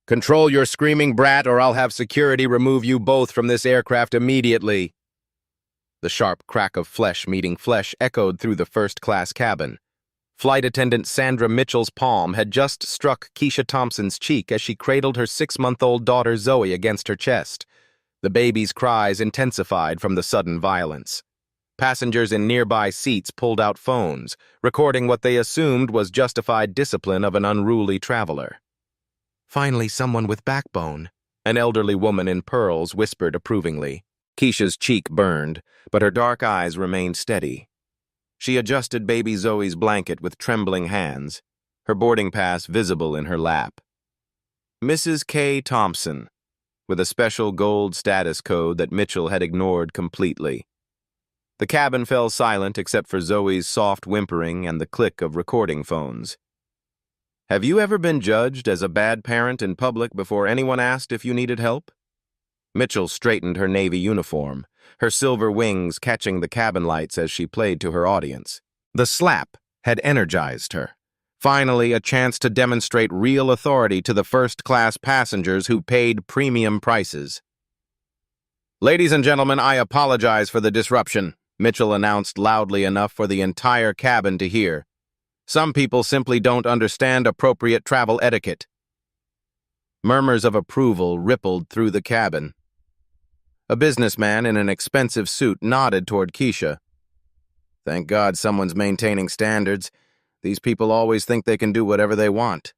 Control your screaming brat, or I'll have security remove you both from this aircraft immediately. The sharp crack of flesh meeting flesh echoed through the first-class cabin. Flight attendant Sandra Mitchell's palm had just struck Keisha Thompson's cheek as she cradled her 6-month-old daughter Zoe against her chest. The baby's cries intensified from the sudden violence. Passengers in nearby seats pulled out phones, recording what they assumed was justified discipline of an unruly traveler. "Finally someone with backbone," an elderly woman in pearls whispered approvingly. Keisha's cheek burned, but her dark eyes remained steady. She adjusted baby Zoe's blanket with trembling hands, her boarding pass visible in her lap. Mrs. K. Thompson, with a special gold status code that Mitchell had ignored completely. The cabin fell silent except for Zoe's soft whimpering and the click of recording phones. "Have you ever been judged as a bad parent in public before anyone asked if you needed help?" Mitchell straightened her navy uniform, her silver wings catching the cabin lights as she played to her audience. The slap had energized her. Finally, a chance to demonstrate real authority to the first-class passengers who paid premium prices. "Ladies and gentlemen, I apologize for the disruption," Mitchell announced loudly enough for the entire cabin to hear. "Some people simply don't understand appropriate travel etiquette." Murmurs of approval rippled through the cabin. A businessman in an expensive suit nodded toward Keisha. "Thank God someone's maintaining standards. These people always think they can do whatever they want."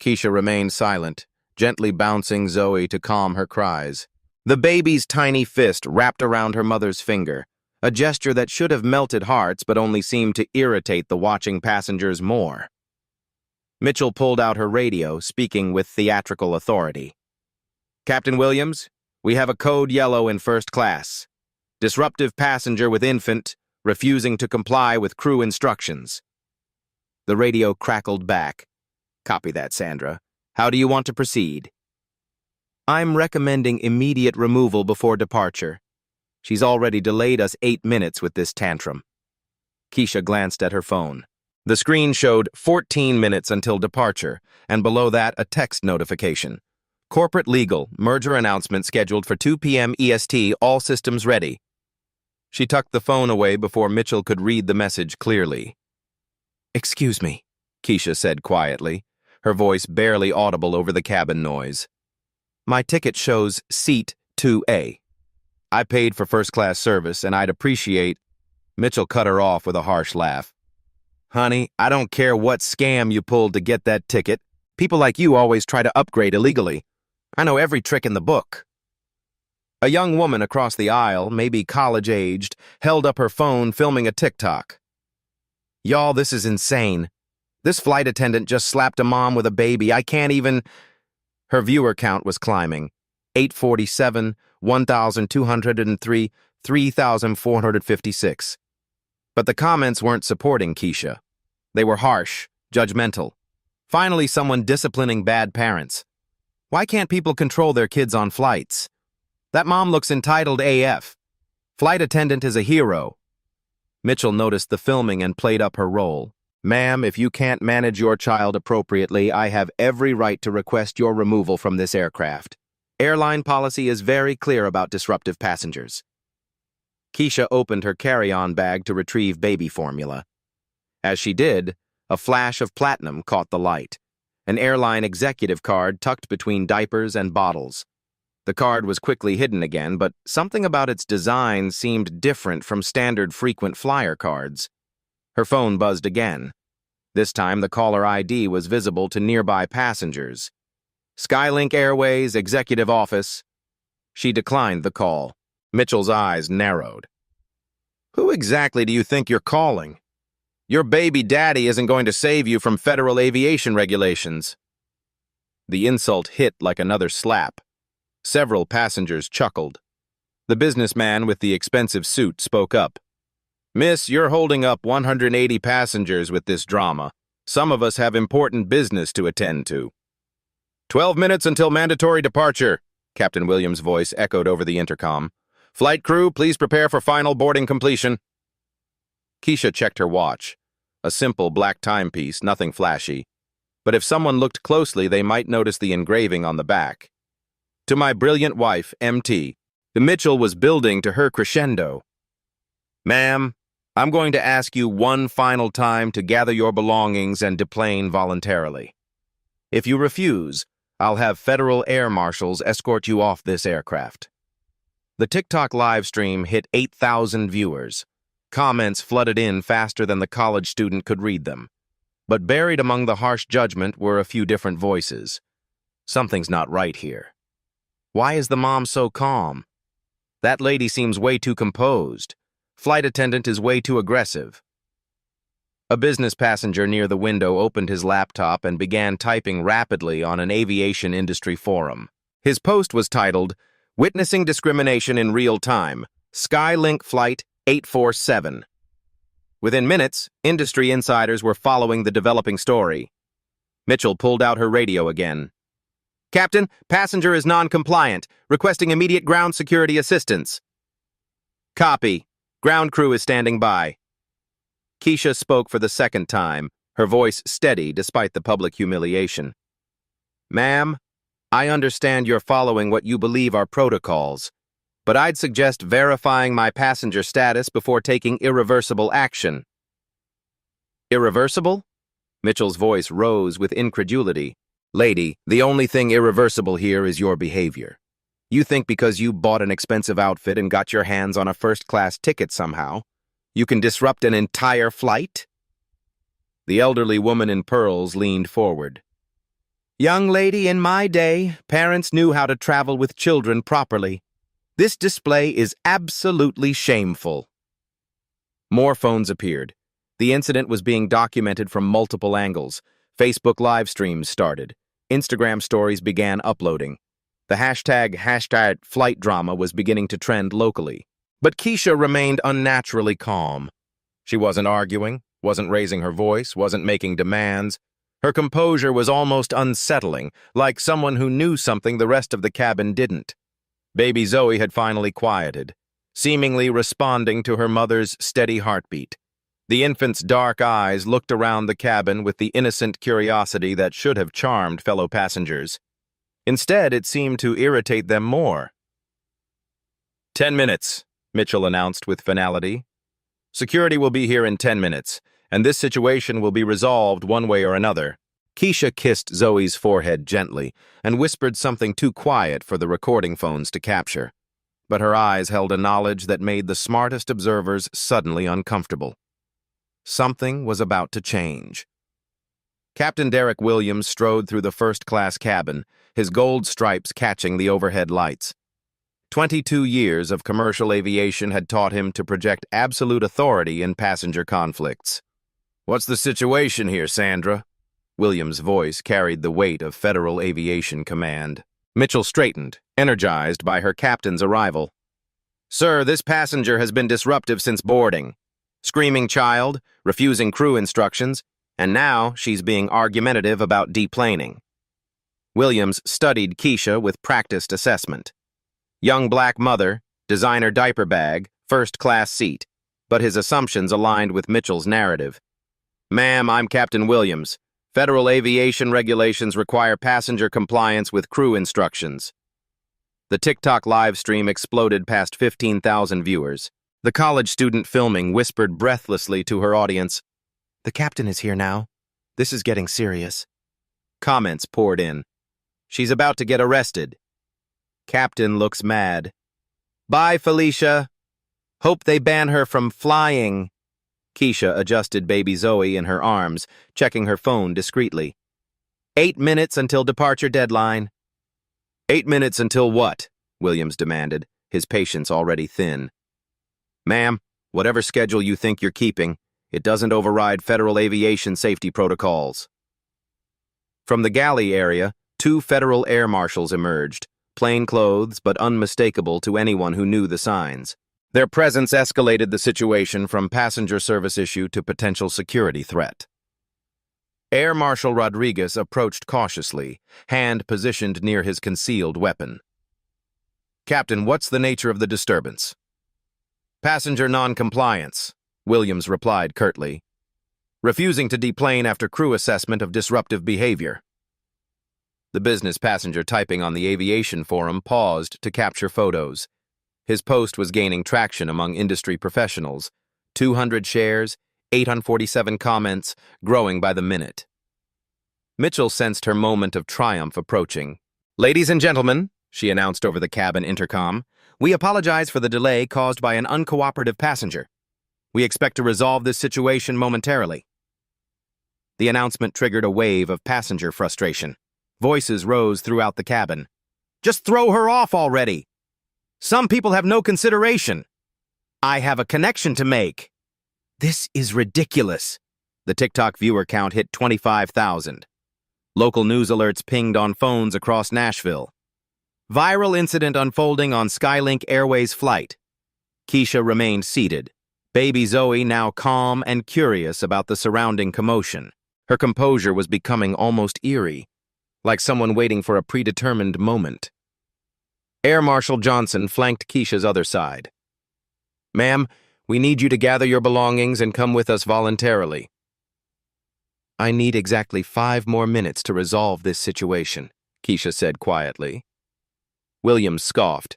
Keisha remained silent, gently bouncing Zoe to calm her cries. The baby's tiny fist wrapped around her mother's finger, a gesture that should have melted hearts but only seemed to irritate the watching passengers more. Mitchell pulled out her radio, speaking with theatrical authority. "Captain Williams, we have a code yellow in first class. Disruptive passenger with infant, refusing to comply with crew instructions." The radio crackled back. "Copy that, Sandra. How do you want to proceed?" "I'm recommending immediate removal before departure. She's already delayed us 8 minutes with this tantrum." Keisha glanced at her phone. The screen showed 14 minutes until departure, and below that a text notification. "Corporate legal, merger announcement scheduled for 2 p.m. EST, all systems ready." She tucked the phone away before Mitchell could read the message clearly. "Excuse me," Keisha said quietly, her voice barely audible over the cabin noise. "My ticket shows seat 2A. I paid for first-class service, and I'd appreciate—" Mitchell cut her off with a harsh laugh. "Honey, I don't care what scam you pulled to get that ticket. People like you always try to upgrade illegally. I know every trick in the book." A young woman across the aisle, maybe college-aged, held up her phone filming a TikTok. "Y'all, this is insane. This flight attendant just slapped a mom with a baby. I can't even—" Her viewer count was climbing. 847, 1,203, 3,456. But the comments weren't supporting Keisha. They were harsh, judgmental. Finally, someone disciplining bad parents. Why can't people control their kids on flights? That mom looks entitled AF. Flight attendant is a hero. Mitchell noticed the filming and played up her role. "Ma'am, if you can't manage your child appropriately, I have every right to request your removal from this aircraft. Airline policy is very clear about disruptive passengers." Keisha opened her carry-on bag to retrieve baby formula. As she did, a flash of platinum caught the light, an airline executive card tucked between diapers and bottles. The card was quickly hidden again, but something about its design seemed different from standard frequent flyer cards. Her phone buzzed again. This time, the caller ID was visible to nearby passengers. "Skylink Airways, Executive Office." She declined the call. Mitchell's eyes narrowed. "Who exactly do you think you're calling? Your baby daddy isn't going to save you from federal aviation regulations." The insult hit like another slap. Several passengers chuckled. The businessman with the expensive suit spoke up. "Miss, you're holding up 180 passengers with this drama. Some of us have important business to attend to." 12 minutes until mandatory departure," Captain Williams' voice echoed over the intercom. "Flight crew, please prepare for final boarding completion." Keisha checked her watch. A simple black timepiece, nothing flashy. but if someone looked closely, they might notice the engraving on the back. To my brilliant wife, MT. The Mitchell was building to her crescendo. Ma'am, I'm going to ask you one final time to gather your belongings and deplane voluntarily. If you refuse, I'll have federal air marshals escort you off this aircraft. The TikTok live stream hit 8,000 viewers. Comments flooded in faster than the college student could read them. But buried among the harsh judgment were a few different voices. Something's not right here. Why is the mom so calm? That lady seems way too composed. Flight attendant is way too aggressive. A business passenger near the window opened his laptop and began typing rapidly on an aviation industry forum. His post was titled, "Witnessing Discrimination in Real Time, Skylink Flight 847. Within minutes, industry insiders were following the developing story. Mitchell pulled out her radio again. Captain, passenger is non-compliant, requesting immediate ground security assistance. Copy. Ground crew is standing by. Keisha spoke for the second time, her voice steady despite the public humiliation. Ma'am, I understand you're following what you believe are protocols, but I'd suggest verifying my passenger status before taking irreversible action. Irreversible? Mitchell's voice rose with incredulity. Lady, the only thing irreversible here is your behavior. You think because you bought an expensive outfit and got your hands on a first-class ticket somehow, you can disrupt an entire flight? The elderly woman in pearls leaned forward. Young lady, in my day, parents knew how to travel with children properly. This display is absolutely shameful. More phones appeared. The incident was being documented from multiple angles. Facebook live streams started. Instagram stories began uploading. The hashtag flight drama was beginning to trend locally. But Keisha remained unnaturally calm. She wasn't arguing, wasn't raising her voice, wasn't making demands. Her composure was almost unsettling, like someone who knew something the rest of the cabin didn't. Baby Zoe had finally quieted, seemingly responding to her mother's steady heartbeat. The infant's dark eyes looked around the cabin with the innocent curiosity that should have charmed fellow passengers. Instead, it seemed to irritate them more. 10 minutes, Mitchell announced with finality. Security will be here in 10 minutes, and this situation will be resolved one way or another. Keisha kissed Zoe's forehead gently and whispered something too quiet for the recording phones to capture. But her eyes held a knowledge that made the smartest observers suddenly uncomfortable. Something was about to change. Captain Derek Williams strode through the first-class cabin, his gold stripes catching the overhead lights. 22 years of commercial aviation had taught him to project absolute authority in passenger conflicts. What's the situation here, Sandra? Williams' voice carried the weight of Federal Aviation Command. Mitchell straightened, energized by her captain's arrival. Sir, this passenger has been disruptive since boarding. Screaming child, refusing crew instructions, and now she's being argumentative about deplaning. Williams studied Keisha with practiced assessment. Young black mother, designer diaper bag, first-class seat, but his assumptions aligned with Mitchell's narrative. Ma'am, I'm Captain Williams. Federal aviation regulations require passenger compliance with crew instructions. The TikTok live stream exploded past 15,000 viewers. The college student filming whispered breathlessly to her audience, "The captain is here now. This is getting serious." Comments poured in. She's about to get arrested. Captain looks mad. Bye, Felicia. Hope they ban her from flying. Keisha adjusted baby Zoe in her arms, checking her phone discreetly. 8 minutes until departure deadline. 8 minutes until what? Williams demanded, his patience already thin. Ma'am, whatever schedule you think you're keeping, it doesn't override federal aviation safety protocols. From the galley area, 2 federal air marshals emerged, plainclothes but unmistakable to anyone who knew the signs. Their presence escalated the situation from passenger service issue to potential security threat. Air Marshal Rodriguez approached cautiously, hand positioned near his concealed weapon. Captain, what's the nature of the disturbance? Passenger non-compliance, Williams replied curtly. refusing to deplane after crew assessment of disruptive behavior. The business passenger typing on the aviation forum paused to capture photos. His post was gaining traction among industry professionals. 200 shares, 847 comments, growing by the minute. Mitchell sensed her moment of triumph approaching. "Ladies and gentlemen," she announced over the cabin intercom, "we apologize for the delay caused by an uncooperative passenger. We expect to resolve this situation momentarily." The announcement triggered a wave of passenger frustration. Voices rose throughout the cabin. "Just throw her off already! Some people have no consideration. I have a connection to make. This is ridiculous." The TikTok viewer count hit 25,000. Local news alerts pinged on phones across Nashville. Viral incident unfolding on Skylink Airways flight. Keisha remained seated, baby Zoe now calm and curious about the surrounding commotion. Her composure was becoming almost eerie, like someone waiting for a predetermined moment. Air Marshal Johnson flanked Keisha's other side. "Ma'am, we need you to gather your belongings and come with us voluntarily." "I need exactly 5 more minutes to resolve this situation," Keisha said quietly. Williams scoffed.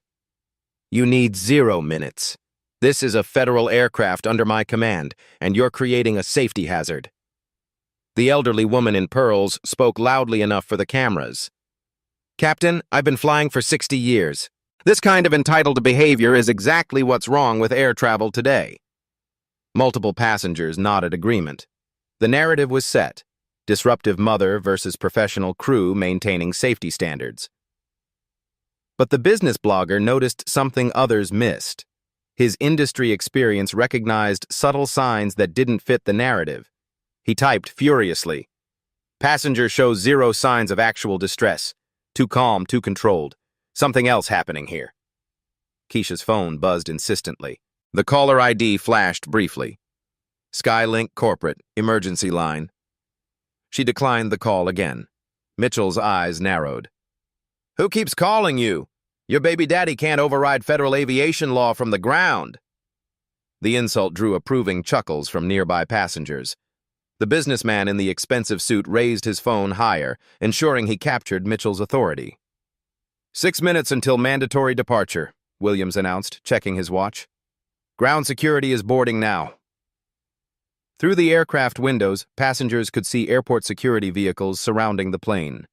"You need 0 minutes. This is a federal aircraft under my command, and you're creating a safety hazard." The elderly woman in pearls spoke loudly enough for the cameras. "Captain, I've been flying for 60 years. This kind of entitled behavior is exactly what's wrong with air travel today." Multiple passengers nodded agreement. The narrative was set: disruptive mother versus professional crew maintaining safety standards. But the business blogger noticed something others missed. His industry experience recognized subtle signs that didn't fit the narrative. He typed furiously. "Passenger shows 0 signs of actual distress. Too calm, too controlled. Something else happening here." Keisha's phone buzzed insistently. The caller ID flashed briefly. "Skylink Corporate, emergency line." She declined the call again. Mitchell's eyes narrowed. "Who keeps calling you? Your baby daddy can't override federal aviation law from the ground." The insult drew approving chuckles from nearby passengers. The businessman in the expensive suit raised his phone higher, ensuring he captured Mitchell's authority. 6 minutes until mandatory departure," Williams announced, checking his watch. "Ground security is boarding now." Through the aircraft windows, passengers could see airport security vehicles surrounding the plane.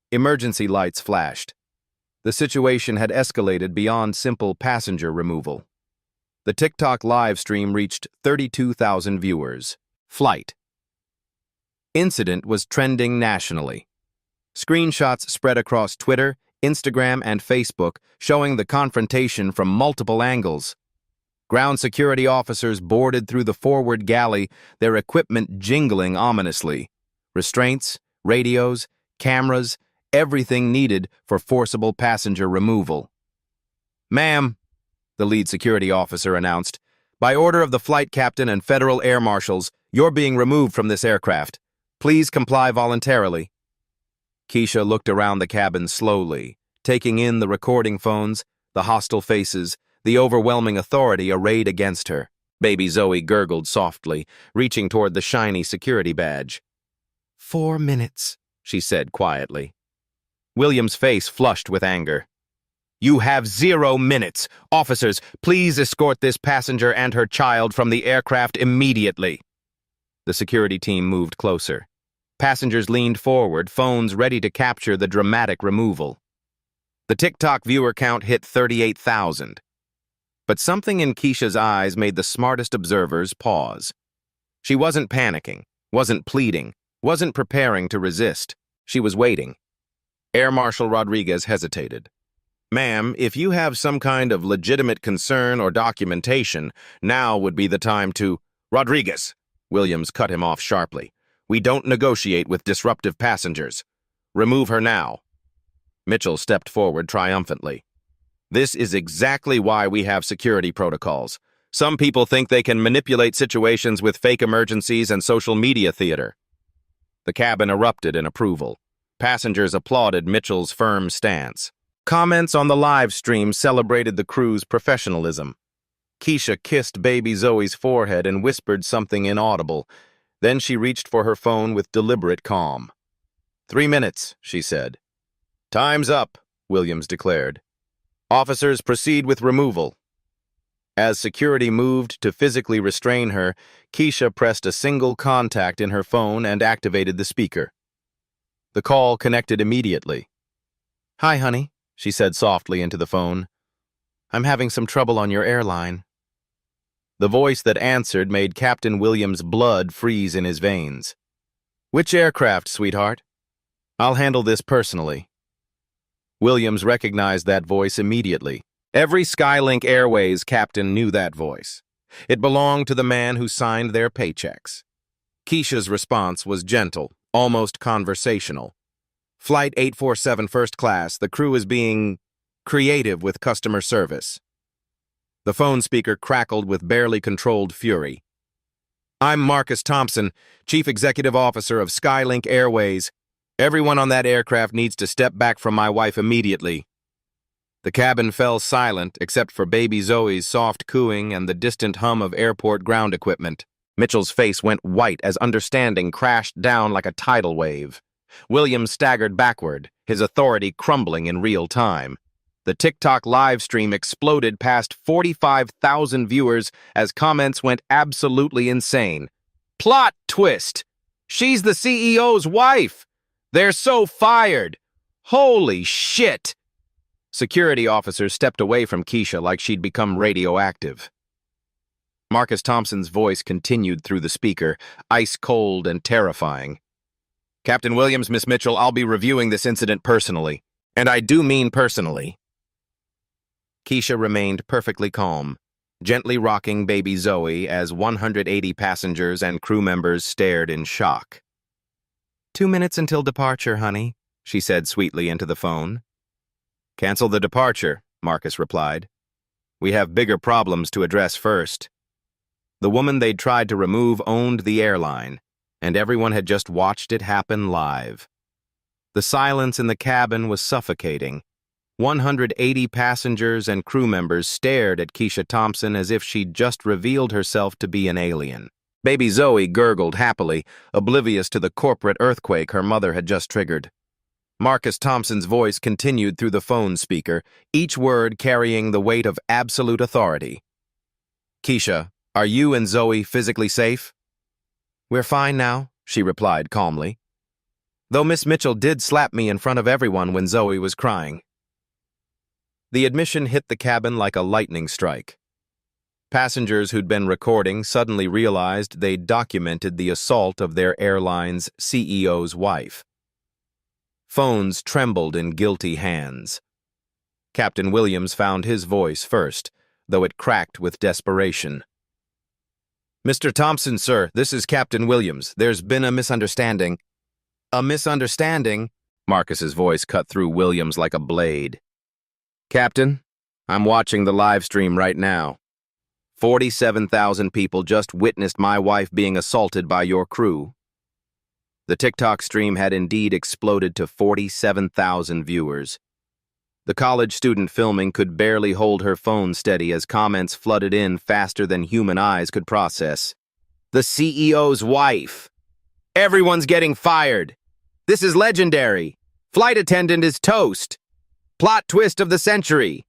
Emergency lights flashed. The situation had escalated beyond simple passenger removal. The TikTok live stream reached 32,000 viewers. Flight. Incident was trending nationally. Screenshots spread across Twitter, Instagram, and Facebook, showing the confrontation from multiple angles. Ground security officers boarded through the forward galley, their equipment jingling ominously. Restraints, radios, cameras, everything needed for forcible passenger removal. "Ma'am," the lead security officer announced, "by order of the flight captain and federal air marshals, you're being removed from this aircraft. Please comply voluntarily." Keisha looked around the cabin slowly, taking in the recording phones, the hostile faces, the overwhelming authority arrayed against her. Baby Zoe gurgled softly, reaching toward the shiny security badge. 4 minutes, she said quietly. William's face flushed with anger. "You have 0 minutes. Officers, please escort this passenger and her child from the aircraft immediately." The security team moved closer. Passengers leaned forward, phones ready to capture the dramatic removal. The TikTok viewer count hit 38,000. But something in Keisha's eyes made the smartest observers pause. She wasn't panicking, wasn't pleading, wasn't preparing to resist. She was waiting. Air Marshal Rodriguez hesitated. "Ma'am, if you have some kind of legitimate concern or documentation, now would be the time to—" "Rodriguez!" Williams cut him off sharply. "We don't negotiate with disruptive passengers. Remove her now." Mitchell stepped forward triumphantly. "This is exactly why we have security protocols. Some people think they can manipulate situations with fake emergencies and social media theater." The cabin erupted in approval. Passengers applauded Mitchell's firm stance. Comments on the live stream celebrated the crew's professionalism. Keisha kissed baby Zoe's forehead and whispered something inaudible. Then she reached for her phone with deliberate calm. 3 minutes, she said. Time's up, Williams declared. Officers proceed with removal. As security moved to physically restrain her, Keisha pressed a single contact in her phone and activated the speaker. The call connected immediately. Hi, honey, she said softly into the phone. I'm having some trouble on your airline. The voice that answered made Captain Williams' blood freeze in his veins. Which aircraft, sweetheart? I'll handle this personally. Williams recognized that voice immediately. Every Skylink Airways captain knew that voice. It belonged to the man who signed their paychecks. Keisha's response was gentle, almost conversational. Flight 847 First Class, the crew is being creative with customer service. The phone speaker crackled with barely controlled fury. I'm Marcus Thompson, Chief Executive Officer of Skylink Airways. Everyone on that aircraft needs to step back from my wife immediately. The cabin fell silent except for baby Zoe's soft cooing and the distant hum of airport ground equipment. Mitchell's face went white as understanding crashed down like a tidal wave. Williams staggered backward, his authority crumbling in real time. The TikTok live stream exploded past 45,000 viewers as comments went absolutely insane. Plot twist! She's the CEO's wife! They're so fired! Holy shit! Security officers stepped away from Keisha like she'd become radioactive. Marcus Thompson's voice continued through the speaker, ice-cold and terrifying. Captain Williams, Miss Mitchell, I'll be reviewing this incident personally. And I do mean personally. Keisha remained perfectly calm, gently rocking baby Zoe as 180 passengers and crew members stared in shock. 2 minutes until departure, honey, she said sweetly into the phone. Cancel the departure, Marcus replied. We have bigger problems to address first. The woman they'd tried to remove owned the airline, and everyone had just watched it happen live. The silence in the cabin was suffocating. 180 passengers and crew members stared at Keisha Thompson as if she'd just revealed herself to be an alien. Baby Zoe gurgled happily, oblivious to the corporate earthquake her mother had just triggered. Marcus Thompson's voice continued through the phone speaker, each word carrying the weight of absolute authority. Keisha, are you and Zoe physically safe? We're fine now, she replied calmly. Though Miss Mitchell did slap me in front of everyone when Zoe was crying. The admission hit the cabin like a lightning strike. Passengers who'd been recording suddenly realized they'd documented the assault of their airline's CEO's wife. Phones trembled in guilty hands. Captain Williams found his voice first, though it cracked with desperation. Mr. Thompson, sir, this is Captain Williams. There's been a misunderstanding. A misunderstanding? Marcus's voice cut through Williams like a blade. Captain, I'm watching the live stream right now. 47,000 people just witnessed my wife being assaulted by your crew. The TikTok stream had indeed exploded to 47,000 viewers. The college student filming could barely hold her phone steady as comments flooded in faster than human eyes could process. The CEO's wife. Everyone's getting fired. This is legendary. Flight attendant is toast. Plot twist of the century.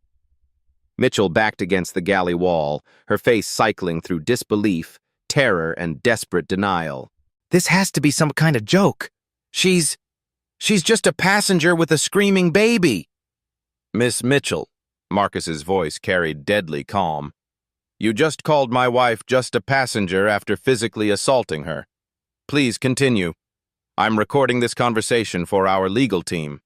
Mitchell backed against the galley wall, her face cycling through disbelief, terror, and desperate denial. This has to be some kind of joke. She's just a passenger with a screaming baby. Miss Mitchell, Marcus's voice carried deadly calm. You just called my wife just a passenger after physically assaulting her. Please continue. I'm recording this conversation for our legal team.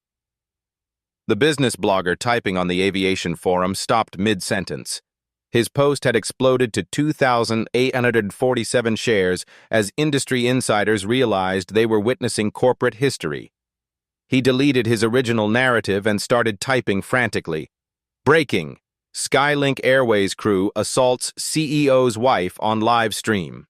The business blogger typing on the aviation forum stopped mid-sentence. His post had exploded to 2,847 shares as industry insiders realized they were witnessing corporate history. He deleted his original narrative and started typing frantically. Breaking. Skylink Airways crew assaults CEO's wife on live stream.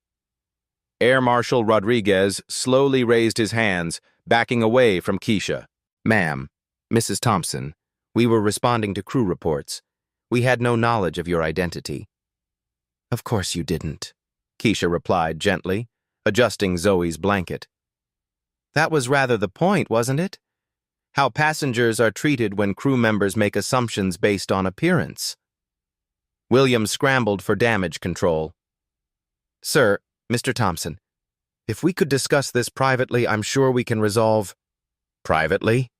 Air Marshal Rodriguez slowly raised his hands, backing away from Keisha. Ma'am, Mrs. Thompson, we were responding to crew reports. We had no knowledge of your identity. Of course you didn't, Keisha replied gently, adjusting Zoe's blanket. That was rather the point, wasn't it? How passengers are treated when crew members make assumptions based on appearance. Williams scrambled for damage control. Sir, Mr. Thompson, if we could discuss this privately, I'm sure we can resolve. Privately?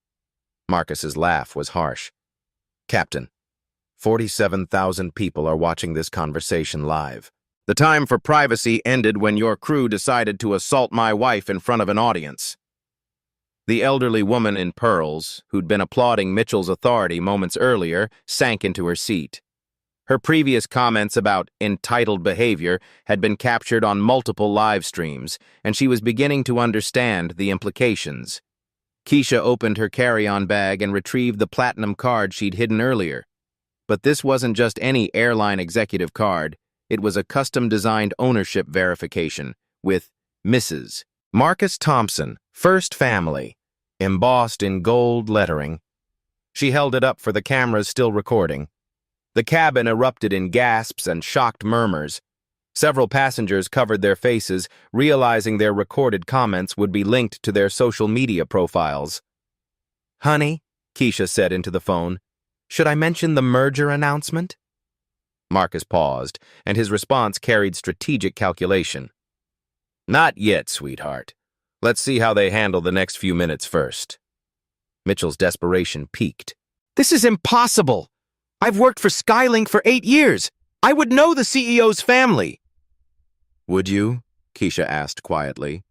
Marcus's laugh was harsh. Captain, 47,000 people are watching this conversation live. The time for privacy ended when your crew decided to assault my wife in front of an audience. The elderly woman in pearls, who'd been applauding Mitchell's authority moments earlier, sank into her seat. Her previous comments about entitled behavior had been captured on multiple live streams, and she was beginning to understand the implications. Keisha opened her carry-on bag and retrieved the platinum card she'd hidden earlier. But this wasn't just any airline executive card. It was a custom-designed ownership verification with Mrs. Marcus Thompson, First Family, embossed in gold lettering. She held it up for the cameras still recording. The cabin erupted in gasps and shocked murmurs. Several passengers covered their faces, realizing their recorded comments would be linked to their social media profiles. Honey, Keisha said into the phone, should I mention the merger announcement? Marcus paused, and his response carried strategic calculation. Not yet, sweetheart. Let's see how they handle the next few minutes first. Mitchell's desperation peaked. This is impossible! I've worked for Skylink for 8 years. I would know the CEO's family. Would you? Keisha asked quietly.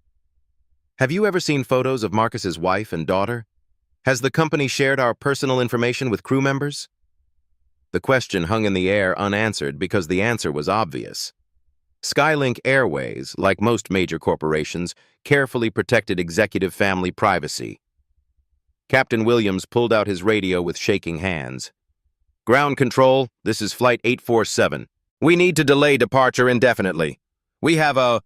Have you ever seen photos of Marcus's wife and daughter? Has the company shared our personal information with crew members? The question hung in the air unanswered because the answer was obvious. Skylink Airways, like most major corporations, carefully protected executive family privacy. Captain Williams pulled out his radio with shaking hands. Ground control, this is Flight 847. We need to delay departure indefinitely. We have a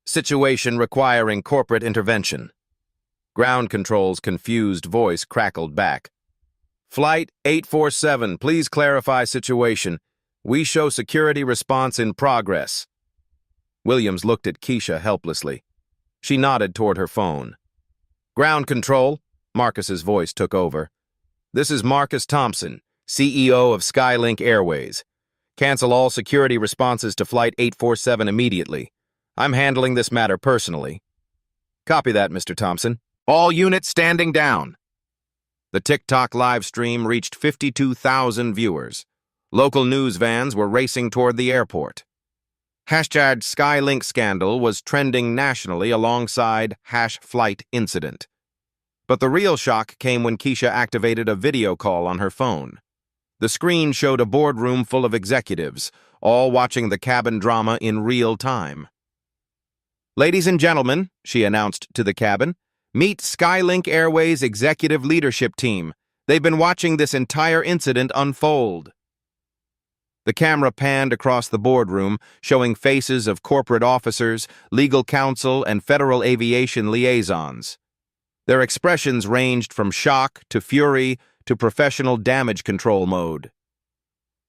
situation requiring corporate intervention. Ground control's confused voice crackled back. Flight 847, please clarify situation. We show security response in progress. Williams looked at Keisha helplessly. She nodded toward her phone. Ground control, Marcus's voice took over. This is Marcus Thompson, CEO of Skylink Airways. Cancel all security responses to Flight 847 immediately. I'm handling this matter personally. Copy that, Mr. Thompson. All units standing down. The TikTok live stream reached 52,000 viewers. Local news vans were racing toward the airport. Hashtag Skylink scandal was trending nationally alongside #flight incident. But the real shock came when Keisha activated a video call on her phone. The screen showed a boardroom full of executives, all watching the cabin drama in real time. Ladies and gentlemen, she announced to the cabin, meet Skylink Airways executive leadership team. They've been watching this entire incident unfold. The camera panned across the boardroom, showing faces of corporate officers, legal counsel, and federal aviation liaisons. Their expressions ranged from shock to fury to professional damage control mode.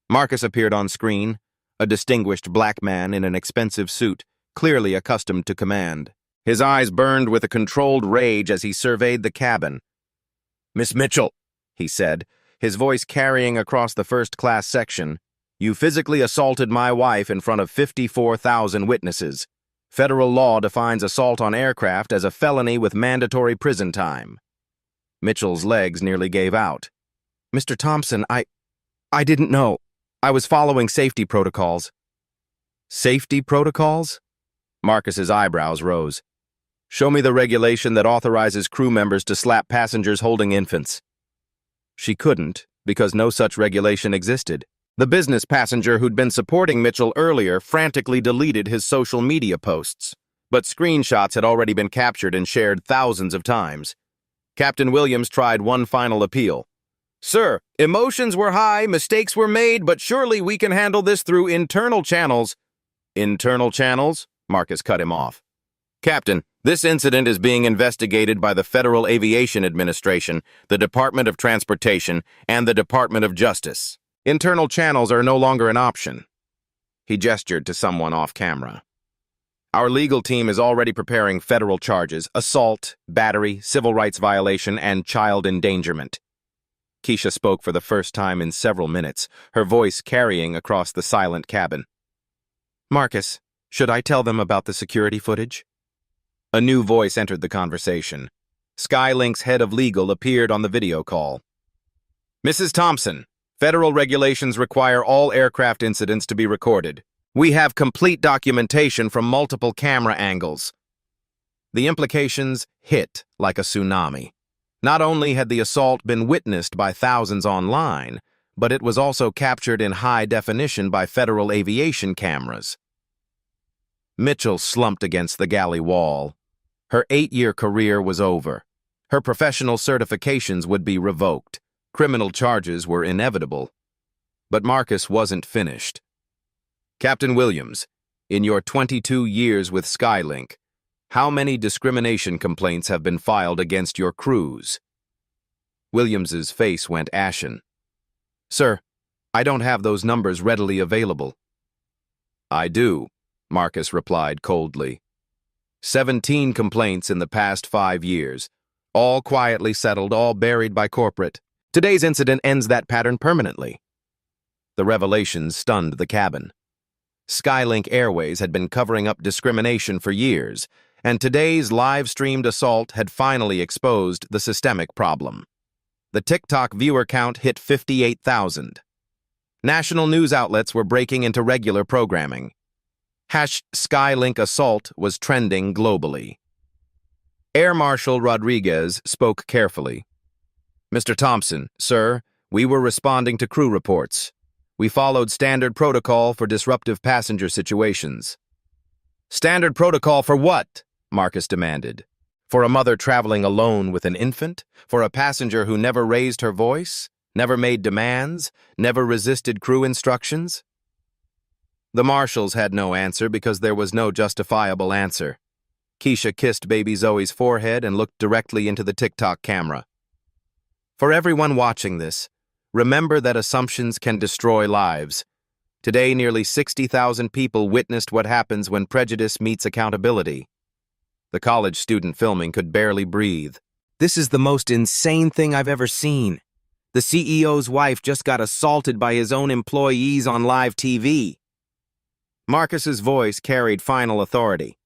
Marcus appeared on screen, a distinguished black man in an expensive suit, clearly accustomed to command. His eyes burned with a controlled rage as he surveyed the cabin. Miss Mitchell, he said, his voice carrying across the first-class section, you physically assaulted my wife in front of 54,000 witnesses. Federal law defines assault on aircraft as a felony with mandatory prison time. Mitchell's legs nearly gave out. Mr. Thompson, I didn't know. I was following safety protocols. Safety protocols? Marcus's eyebrows rose. Show me the regulation that authorizes crew members to slap passengers holding infants. She couldn't, because no such regulation existed. The business passenger who'd been supporting Mitchell earlier frantically deleted his social media posts, but screenshots had already been captured and shared thousands of times. Captain Williams tried one final appeal. Sir, emotions were high, mistakes were made, but surely we can handle this through internal channels. Internal channels? Marcus cut him off. Captain, this incident is being investigated by the Federal Aviation Administration, the Department of Transportation, and the Department of Justice. Internal channels are no longer an option. He gestured to someone off camera. Our legal team is already preparing federal charges: assault, battery, civil rights violation, and child endangerment. Keisha spoke for the first time in several minutes, her voice carrying across the silent cabin. Marcus, should I tell them about the security footage? A new voice entered the conversation. Skylink's head of legal appeared on the video call. Mrs. Thompson, federal regulations require all aircraft incidents to be recorded. We have complete documentation from multiple camera angles. The implications hit like a tsunami. Not only had the assault been witnessed by thousands online, but it was also captured in high definition by federal aviation cameras. Mitchell slumped against the galley wall. Her 8-year career was over. Her professional certifications would be revoked. Criminal charges were inevitable. But Marcus wasn't finished. Captain Williams, in your 22 years with Skylink, how many discrimination complaints have been filed against your crews? Williams's face went ashen. Sir, I don't have those numbers readily available. I do, Marcus replied coldly. 17 complaints in the past 5 years, all quietly settled, all buried by corporate. Today's incident ends that pattern permanently. The revelations stunned the cabin. Skylink Airways had been covering up discrimination for years, and today's live-streamed assault had finally exposed the systemic problem. The TikTok viewer count hit 58,000. National news outlets were breaking into regular programming. #Skylink assault was trending globally. Air Marshal Rodriguez spoke carefully. Mr. Thompson, sir, we were responding to crew reports. We followed standard protocol for disruptive passenger situations. Standard protocol for what? Marcus demanded. For a mother traveling alone with an infant? For a passenger who never raised her voice? Never made demands? Never resisted crew instructions? The marshals had no answer because there was no justifiable answer. Keisha kissed baby Zoe's forehead and looked directly into the TikTok camera. For everyone watching this, remember that assumptions can destroy lives. Today, nearly 60,000 people witnessed what happens when prejudice meets accountability. The college student filming could barely breathe. This is the most insane thing I've ever seen. The CEO's wife just got assaulted by his own employees on live TV. Marcus's voice carried final authority.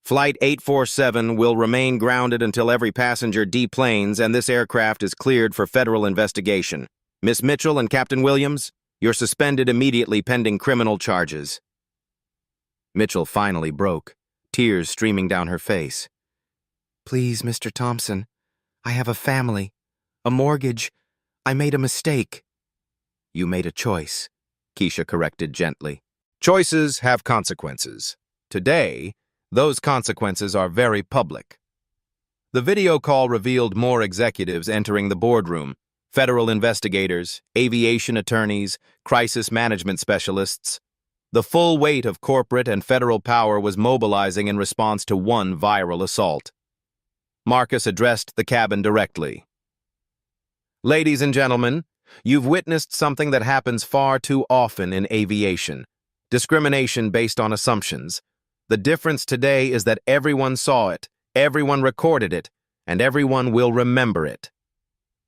Flight 847 will remain grounded until every passenger deplanes and this aircraft is cleared for federal investigation. Miss Mitchell and Captain Williams, you're suspended immediately pending criminal charges. Mitchell finally broke, tears streaming down her face. Please, Mr. Thompson, I have a family, a mortgage. I made a mistake. You made a choice, Keisha corrected gently. Choices have consequences. Today, those consequences are very public. The video call revealed more executives entering the boardroom: federal investigators, aviation attorneys, crisis management specialists. The full weight of corporate and federal power was mobilizing in response to one viral assault. Marcus addressed the cabin directly. Ladies and gentlemen, you've witnessed something that happens far too often in aviation: discrimination based on assumptions. The difference today is that everyone saw it, everyone recorded it, and everyone will remember it.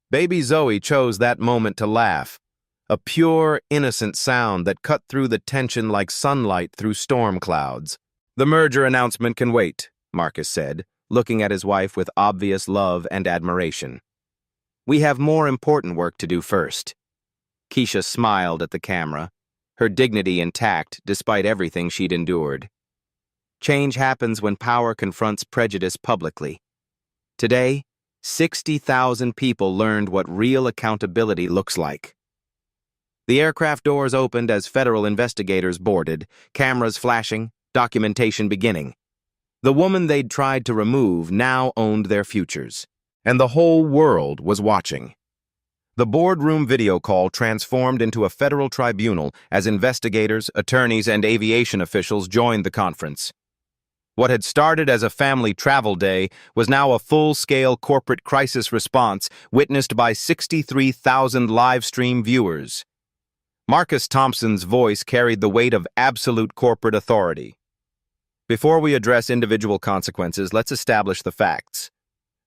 Baby Zoe chose that moment to laugh, a pure, innocent sound that cut through the tension like sunlight through storm clouds. The merger announcement can wait, Marcus said, looking at his wife with obvious love and admiration. We have more important work to do first. Keisha smiled at the camera, her dignity intact despite everything she'd endured. Change happens when power confronts prejudice publicly. Today, 60,000 people learned what real accountability looks like. The aircraft doors opened as federal investigators boarded, cameras flashing, documentation beginning. The woman they'd tried to remove now owned their futures, and the whole world was watching. The boardroom video call transformed into a federal tribunal as investigators, attorneys, and aviation officials joined the conference. What had started as a family travel day was now a full-scale corporate crisis response witnessed by 63,000 live-stream viewers. Marcus Thompson's voice carried the weight of absolute corporate authority. Before we address individual consequences, let's establish the facts.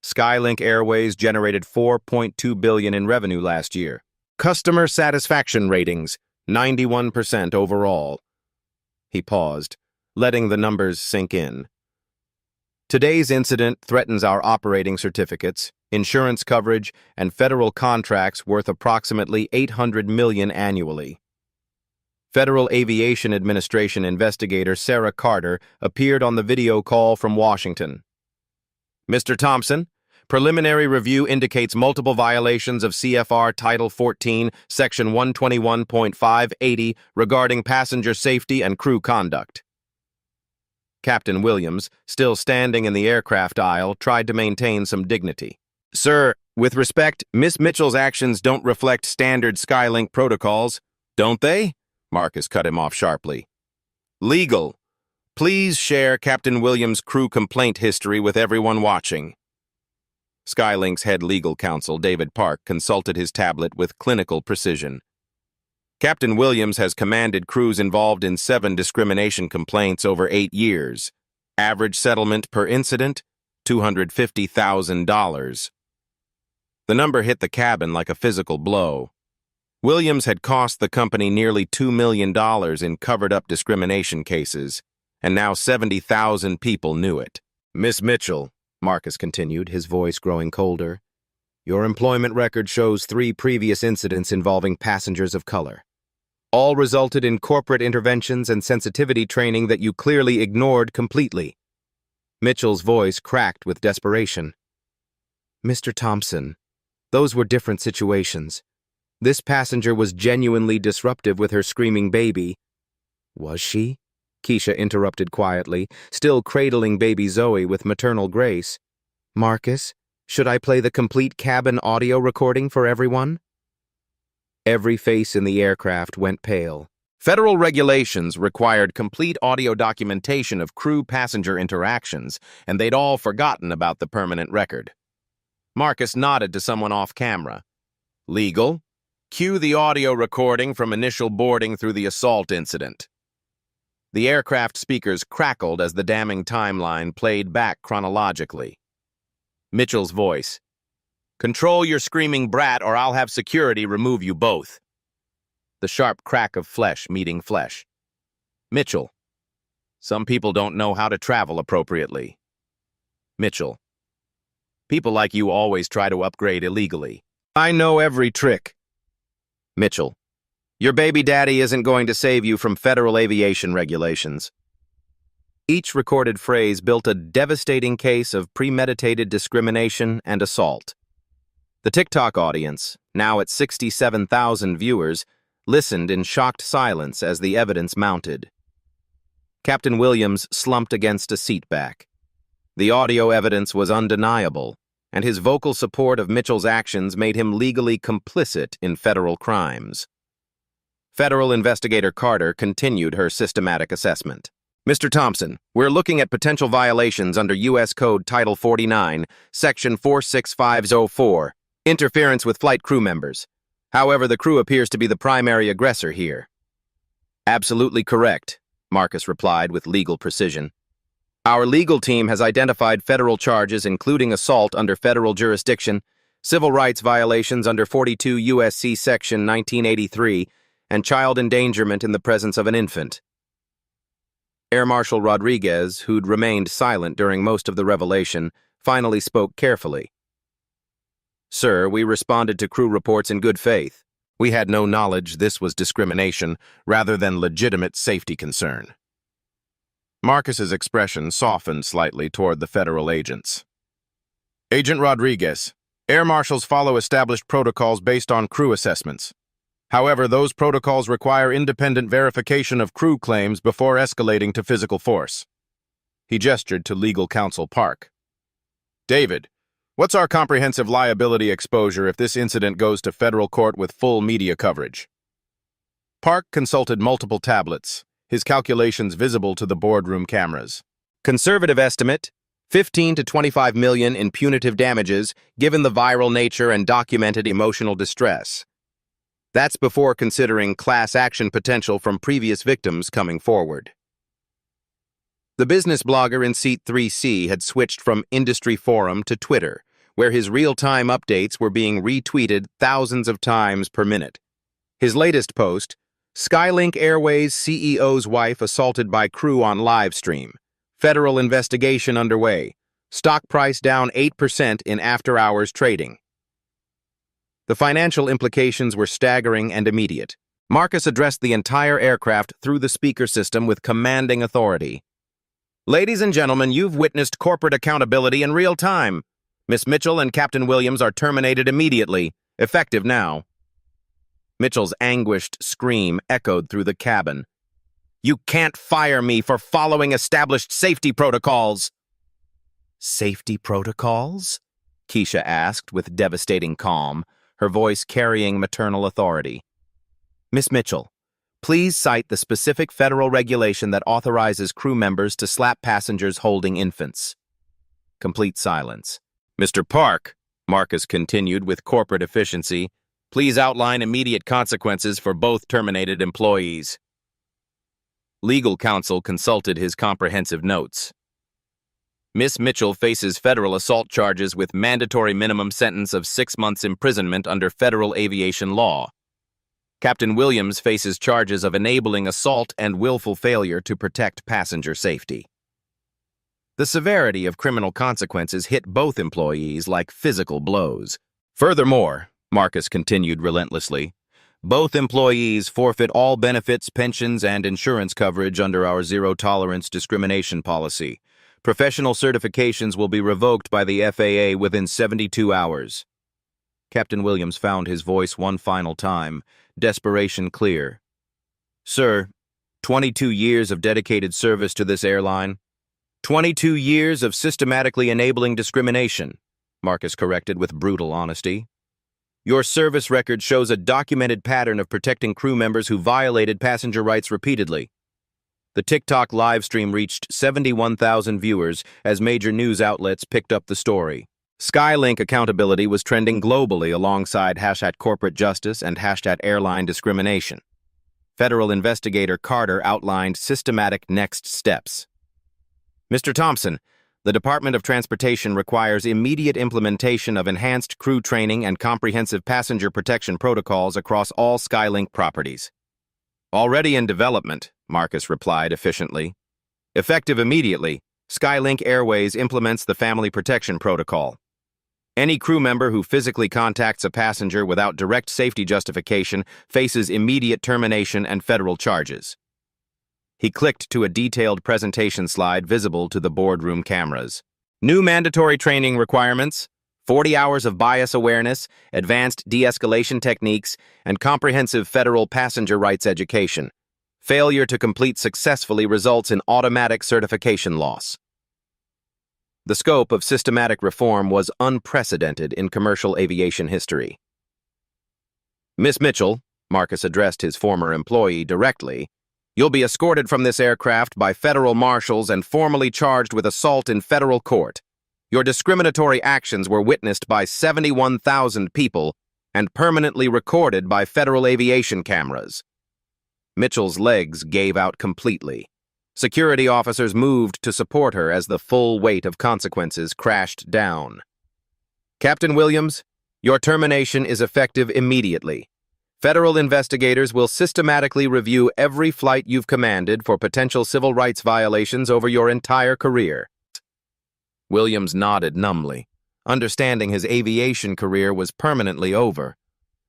Skylink Airways generated $4.2 billion in revenue last year. Customer satisfaction ratings, 91% overall. He paused, letting the numbers sink in. Today's incident threatens our operating certificates, insurance coverage, and federal contracts worth approximately $800 million annually. Federal Aviation Administration investigator Sarah Carter appeared on the video call from Washington. Mr. Thompson, preliminary review indicates multiple violations of CFR Title 14, Section 121.580 regarding passenger safety and crew conduct. Captain Williams, still standing in the aircraft aisle, tried to maintain some dignity. Sir, with respect, Miss Mitchell's actions don't reflect standard Skylink protocols, don't they? Marcus cut him off sharply. Legal. Please share Captain Williams' crew complaint history with everyone watching. Skylink's head legal counsel, David Park, consulted his tablet with clinical precision. Captain Williams has commanded crews involved in 7 discrimination complaints over 8 years. Average settlement per incident, $250,000. The number hit the cabin like a physical blow. Williams had cost the company nearly $2 million in covered-up discrimination cases, and now 70,000 people knew it. Miss Mitchell, Marcus continued, his voice growing colder, your employment record shows 3 previous incidents involving passengers of color. All resulted in corporate interventions and sensitivity training that you clearly ignored completely. Mitchell's voice cracked with desperation. Mr. Thompson, those were different situations. This passenger was genuinely disruptive with her screaming baby. Was she? Keisha interrupted quietly, still cradling baby Zoe with maternal grace. Marcus, should I play the complete cabin audio recording for everyone? Every face in the aircraft went pale. Federal regulations required complete audio documentation of crew-passenger interactions, and they'd all forgotten about the permanent record. Marcus nodded to someone off camera. Legal. Cue the audio recording from initial boarding through the assault incident. The aircraft speakers crackled as the damning timeline played back chronologically. Mitchell's voice. Control your screaming brat or I'll have security remove you both. The sharp crack of flesh meeting flesh. Mitchell. Some people don't know how to travel appropriately. Mitchell. People like you always try to upgrade illegally. I know every trick. Mitchell. Your baby daddy isn't going to save you from federal aviation regulations. Each recorded phrase built a devastating case of premeditated discrimination and assault. The TikTok audience, now at 67,000 viewers, listened in shocked silence as the evidence mounted. Captain Williams slumped against a seat back. The audio evidence was undeniable, and his vocal support of Mitchell's actions made him legally complicit in federal crimes. Federal investigator Carter continued her systematic assessment. Mr. Thompson, we're looking at potential violations under U.S. Code Title 49, Section 46504, interference with flight crew members. However, the crew appears to be the primary aggressor here. Absolutely correct, Marcus replied with legal precision. Our legal team has identified federal charges including assault under federal jurisdiction, civil rights violations under 42 U.S.C. Section 1983, and child endangerment in the presence of an infant. Air Marshal Rodriguez, who'd remained silent during most of the revelation, finally spoke carefully. Sir, we responded to crew reports in good faith. We had no knowledge this was discrimination rather than legitimate safety concern. Marcus's expression softened slightly toward the federal agents. Agent Rodriguez, air marshals follow established protocols based on crew assessments. However, those protocols require independent verification of crew claims before escalating to physical force. He gestured to legal counsel Park. David, what's our comprehensive liability exposure if this incident goes to federal court with full media coverage? Park consulted multiple tablets, his calculations visible to the boardroom cameras. Conservative estimate, 15 to 25 million in punitive damages given the viral nature and documented emotional distress. That's before considering class action potential from previous victims coming forward. The business blogger in seat 3C had switched from industry forum to Twitter, where his real-time updates were being retweeted thousands of times per minute. His latest post, Skylink Airways CEO's wife assaulted by crew on live stream. Federal investigation underway. Stock price down 8% in after-hours trading. The financial implications were staggering and immediate. Marcus addressed the entire aircraft through the speaker system with commanding authority. Ladies and gentlemen, you've witnessed corporate accountability in real time. Miss Mitchell and Captain Williams are terminated immediately, effective now. Mitchell's anguished scream echoed through the cabin. You can't fire me for following established safety protocols. Safety protocols? Keisha asked with devastating calm, her voice carrying maternal authority. Miss Mitchell, please cite the specific federal regulation that authorizes crew members to slap passengers holding infants. Complete silence. Mr. Park, Marcus continued with corporate efficiency, please outline immediate consequences for both terminated employees. Legal counsel consulted his comprehensive notes. Miss Mitchell faces federal assault charges with mandatory minimum sentence of 6 months imprisonment under federal aviation law. Captain Williams faces charges of enabling assault and willful failure to protect passenger safety. The severity of criminal consequences hit both employees like physical blows. Furthermore, Marcus continued relentlessly, both employees forfeit all benefits, pensions, and insurance coverage under our zero-tolerance discrimination policy. Professional certifications will be revoked by the FAA within 72 hours. Captain Williams found his voice one final time, desperation clear. Sir, 22 years of dedicated service to this airline. 22 years of systematically enabling discrimination, Marcus corrected with brutal honesty. Your service record shows a documented pattern of protecting crew members who violated passenger rights repeatedly. The TikTok live stream reached 71,000 viewers as major news outlets picked up the story. Skylink accountability was trending globally alongside #corporate justice and #airline discrimination. Federal investigator Carter outlined systematic next steps. Mr. Thompson, the Department of Transportation requires immediate implementation of enhanced crew training and comprehensive passenger protection protocols across all Skylink properties. Already in development, Marcus replied efficiently. Effective immediately, Skylink Airways implements the Family Protection Protocol. Any crew member who physically contacts a passenger without direct safety justification faces immediate termination and federal charges. He clicked to a detailed presentation slide visible to the boardroom cameras. New mandatory training requirements, 40 hours of bias awareness, advanced de-escalation techniques, and comprehensive federal passenger rights education. Failure to complete successfully results in automatic certification loss. The scope of systematic reform was unprecedented in commercial aviation history. Miss Mitchell, Marcus addressed his former employee directly, you'll be escorted from this aircraft by federal marshals and formally charged with assault in federal court. Your discriminatory actions were witnessed by 71,000 people and permanently recorded by federal aviation cameras. Mitchell's legs gave out completely. Security officers moved to support her as the full weight of consequences crashed down. Captain Williams, your termination is effective immediately. Federal investigators will systematically review every flight you've commanded for potential civil rights violations over your entire career. Williams nodded numbly, understanding his aviation career was permanently over.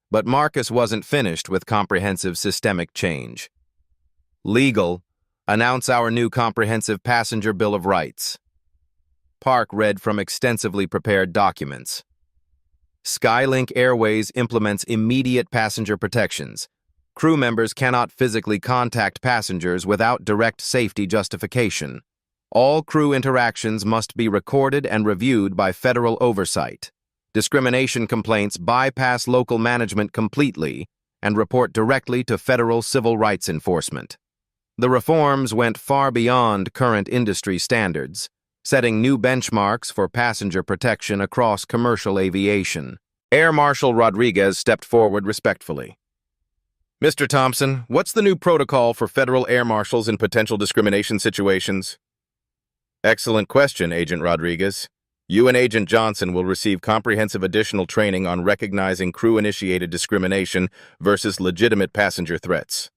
But Marcus wasn't finished with comprehensive systemic change. Legal, announce our new comprehensive passenger Bill of Rights. Park read from extensively prepared documents. Skylink Airways implements immediate passenger protections. Crew members cannot physically contact passengers without direct safety justification. All crew interactions must be recorded and reviewed by federal oversight. Discrimination complaints bypass local management completely and report directly to federal civil rights enforcement. The reforms went far beyond current industry standards, setting new benchmarks for passenger protection across commercial aviation. Air Marshal Rodriguez stepped forward respectfully. Mr. Thompson, what's the new protocol for federal air marshals in potential discrimination situations? Excellent question, Agent Rodriguez. You and Agent Johnson will receive comprehensive additional training on recognizing crew-initiated discrimination versus legitimate passenger threats.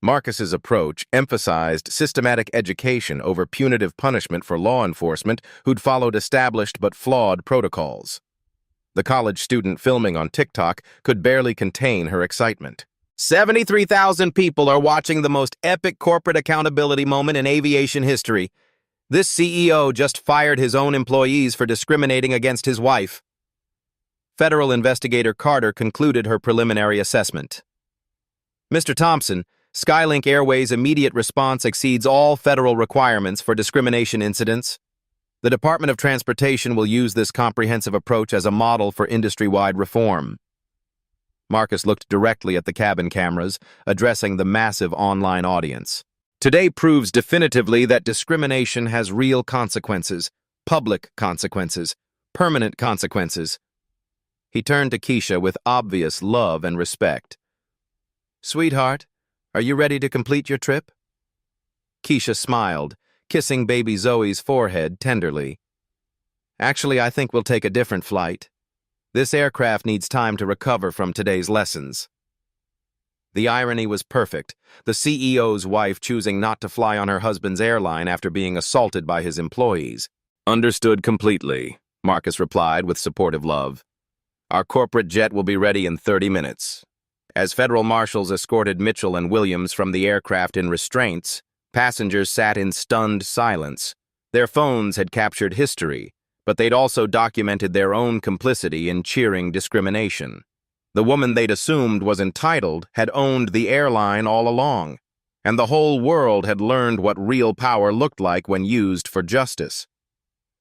Marcus's approach emphasized systematic education over punitive punishment for law enforcement who'd followed established but flawed protocols. The college student filming on TikTok could barely contain her excitement. 73,000 people are watching the most epic corporate accountability moment in aviation history. This CEO just fired his own employees for discriminating against his wife. Federal investigator Carter concluded her preliminary assessment. Mr. Thompson, Skylink Airways' immediate response exceeds all federal requirements for discrimination incidents. The Department of Transportation will use this comprehensive approach as a model for industry-wide reform. Marcus looked directly at the cabin cameras, addressing the massive online audience. Today proves definitively that discrimination has real consequences, public consequences, permanent consequences. He turned to Keisha with obvious love and respect. Sweetheart, are you ready to complete your trip? Keisha smiled, kissing baby Zoe's forehead tenderly. Actually, I think we'll take a different flight. This aircraft needs time to recover from today's lessons. The irony was perfect, the CEO's wife choosing not to fly on her husband's airline after being assaulted by his employees. Understood completely, Marcus replied with supportive love. Our corporate jet will be ready in 30 minutes. As federal marshals escorted Mitchell and Williams from the aircraft in restraints, passengers sat in stunned silence. Their phones had captured history, but they'd also documented their own complicity in cheering discrimination. The woman they'd assumed was entitled had owned the airline all along, and the whole world had learned what real power looked like when used for justice.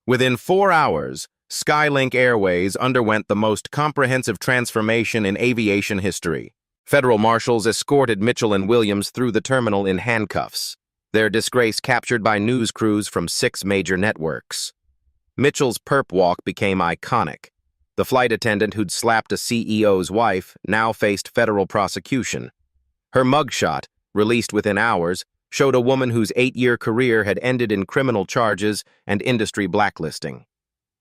Within 4 hours, Skylink Airways underwent the most comprehensive transformation in aviation history. Federal marshals escorted Mitchell and Williams through the terminal in handcuffs, their disgrace captured by news crews from 6 major networks. Mitchell's perp walk became iconic. The flight attendant who'd slapped a CEO's wife now faced federal prosecution. Her mugshot, released within hours, showed a woman whose 8-year career had ended in criminal charges and industry blacklisting.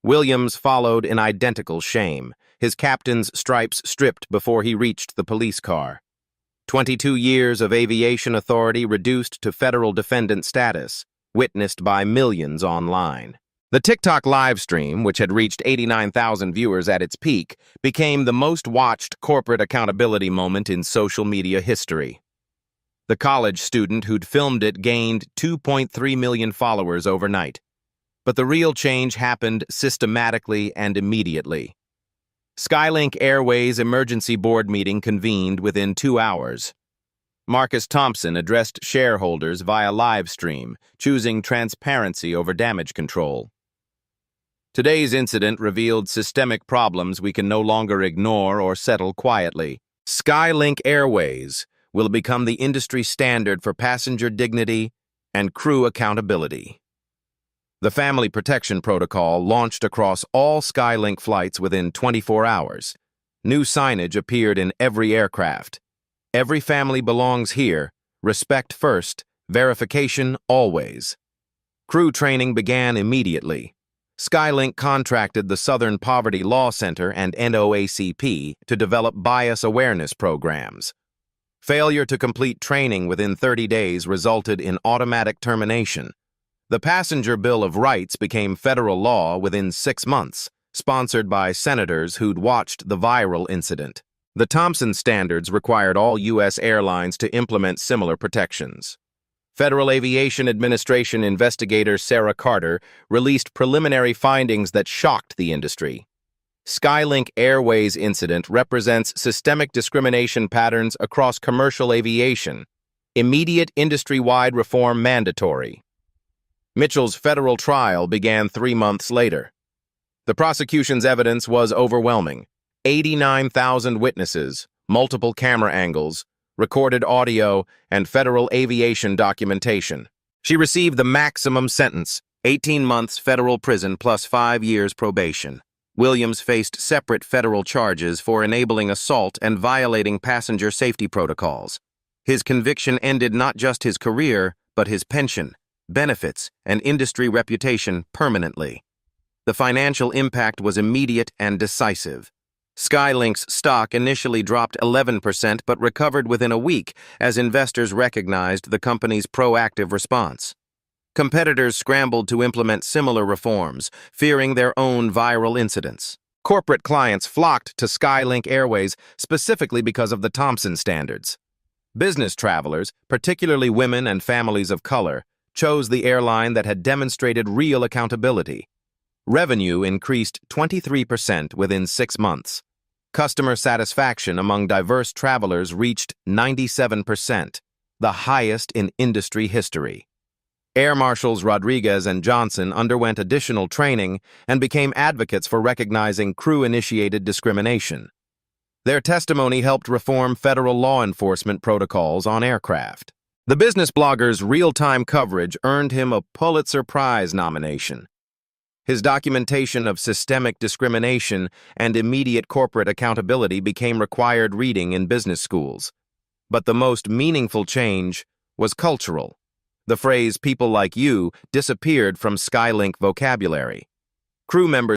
Williams followed in identical shame, his captain's stripes stripped before he reached the police car. 22 years of aviation authority reduced to federal defendant status, witnessed by millions online. The TikTok livestream, which had reached 89,000 viewers at its peak, became the most watched corporate accountability moment in social media history. The college student who'd filmed it gained 2.3 million followers overnight. But the real change happened systematically and immediately. Skylink Airways' emergency board meeting convened within 2 hours. Marcus Thompson addressed shareholders via live stream, choosing transparency over damage control. Today's incident revealed systemic problems we can no longer ignore or settle quietly. Skylink Airways will become the industry standard for passenger dignity and crew accountability. The Family Protection Protocol launched across all Skylink flights within 24 hours. New signage appeared in every aircraft. Every family belongs here. Respect first, verification always. Crew training began immediately. Skylink contracted the Southern Poverty Law Center and NOACP to develop bias awareness programs. Failure to complete training within 30 days resulted in automatic termination. The Passenger Bill of Rights became federal law within 6 months, sponsored by senators who'd watched the viral incident. The Thompson Standards required all U.S. airlines to implement similar protections. Federal Aviation Administration investigator Sarah Carter released preliminary findings that shocked the industry. Skylink Airways incident represents systemic discrimination patterns across commercial aviation. Immediate industry-wide reform mandatory. Mitchell's federal trial began 3 months later. The prosecution's evidence was overwhelming. 89,000 witnesses, multiple camera angles, recorded audio, and federal aviation documentation. She received the maximum sentence, 18 months federal prison plus 5 years probation. Williams faced separate federal charges for enabling assault and violating passenger safety protocols. His conviction ended not just his career, but his pension. benefits, and industry reputation permanently. The financial impact was immediate and decisive. Skylink's stock initially dropped 11% but recovered within a week as investors recognized the company's proactive response. Competitors scrambled to implement similar reforms, fearing their own viral incidents. Corporate clients flocked to Skylink Airways specifically because of the Thompson standards. Business travelers, particularly women and families of color, chose the airline that had demonstrated real accountability. Revenue increased 23% within 6 months. Customer satisfaction among diverse travelers reached 97%, the highest in industry history. Air Marshals Rodriguez and Johnson underwent additional training and became advocates for recognizing crew-initiated discrimination. Their testimony helped reform federal law enforcement protocols on aircraft. The business blogger's real-time coverage earned him a Pulitzer Prize nomination. His documentation of systemic discrimination and immediate corporate accountability became required reading in business schools. But the most meaningful change was cultural. The phrase "people like you" disappeared from Skylink vocabulary. Crew members